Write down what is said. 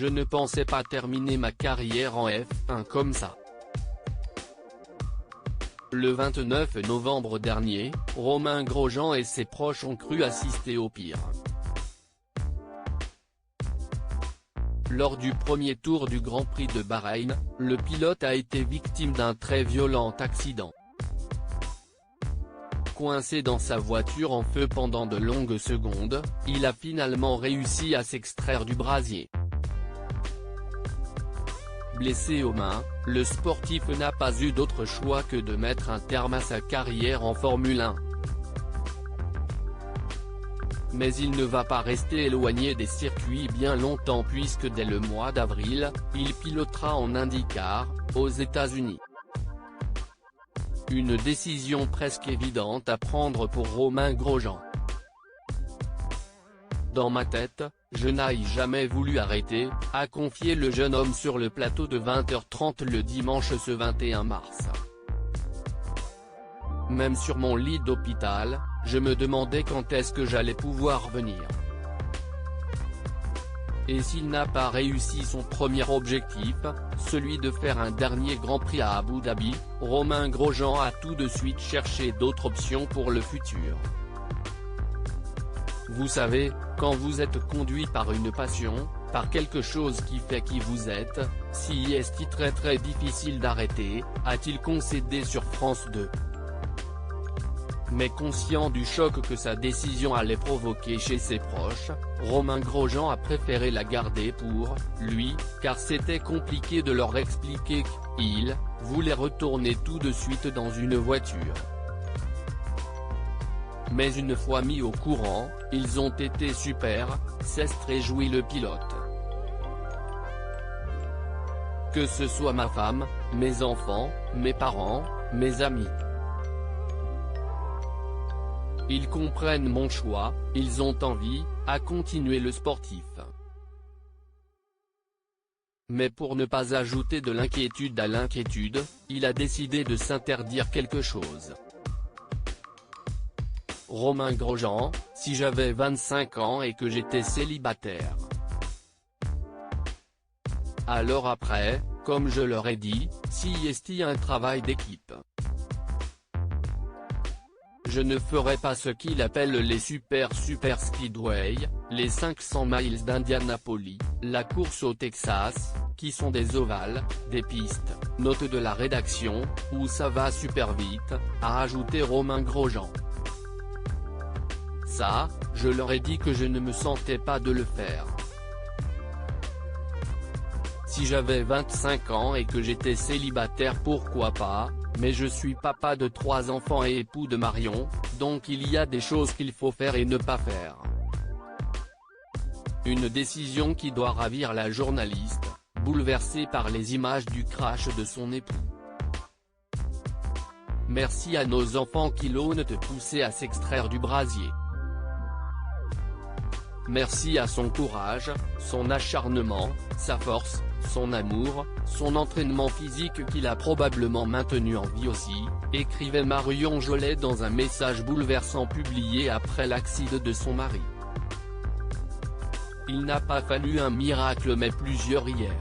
Je ne pensais pas terminer ma carrière en F1 comme ça. Le 29 novembre dernier, Romain Grosjean et ses proches ont cru assister au pire. Lors du premier tour du Grand Prix de Bahreïn, le pilote a été victime d'un très violent accident. Coincé dans sa voiture en feu pendant de longues secondes, il a finalement réussi à s'extraire du brasier. Blessé aux mains, le sportif n'a pas eu d'autre choix que de mettre un terme à sa carrière en Formule 1. Mais il ne va pas rester éloigné des circuits bien longtemps puisque dès le mois d'avril, il pilotera en IndyCar, aux États-Unis. Une décision presque évidente à prendre pour Romain Grosjean. Dans ma tête, je n'ai jamais voulu arrêter, a confié le jeune homme sur le plateau de 20h30 le dimanche ce 21 mars. Même sur mon lit d'hôpital, je me demandais quand est-ce que j'allais pouvoir venir. Et s'il n'a pas réussi son premier objectif, celui de faire un dernier Grand Prix à Abu Dhabi, Romain Grosjean a tout de suite cherché d'autres options pour le futur. Vous savez, quand vous êtes conduit par une passion, par quelque chose qui fait qui vous êtes, si est très difficile d'arrêter, a-t-il concédé sur France 2. Mais conscient du choc que sa décision allait provoquer chez ses proches, Romain Grosjean a préféré la garder pour lui, car c'était compliqué de leur expliquer qu'il voulait retourner tout de suite dans une voiture. Mais une fois mis au courant, ils ont été super, s'est réjoui le pilote. Que ce soit ma femme, mes enfants, mes parents, mes amis. Ils comprennent mon choix, ils ont envie, à continuer le sportif. Mais pour ne pas ajouter de l'inquiétude à l'inquiétude, il a décidé de s'interdire quelque chose. Romain Grosjean, si j'avais 25 ans et que j'étais célibataire. Alors après, comme je leur ai dit, si est un travail d'équipe. Je ne ferai pas ce qu'il appelle les super speedway, les 500 miles d'Indianapolis, la course au Texas, qui sont des ovales, des pistes, note de la rédaction, où ça va super vite, a ajouté Romain Grosjean. Ça, je leur ai dit que je ne me sentais pas de le faire. Si j'avais 25 ans et que j'étais célibataire pourquoi pas, mais je suis papa de 3 enfants et époux de Marion, donc il y a des choses qu'il faut faire et ne pas faire. Une décision qui doit ravir la journaliste, bouleversée par les images du crash de son époux. Merci à nos enfants qui l'ont poussé à s'extraire du brasier. Merci à son courage, son acharnement, sa force, son amour, son entraînement physique qu'il a probablement maintenu en vie aussi, écrivait Marion Jolet dans un message bouleversant publié après l'accident de son mari. Il n'a pas fallu un miracle mais plusieurs hier.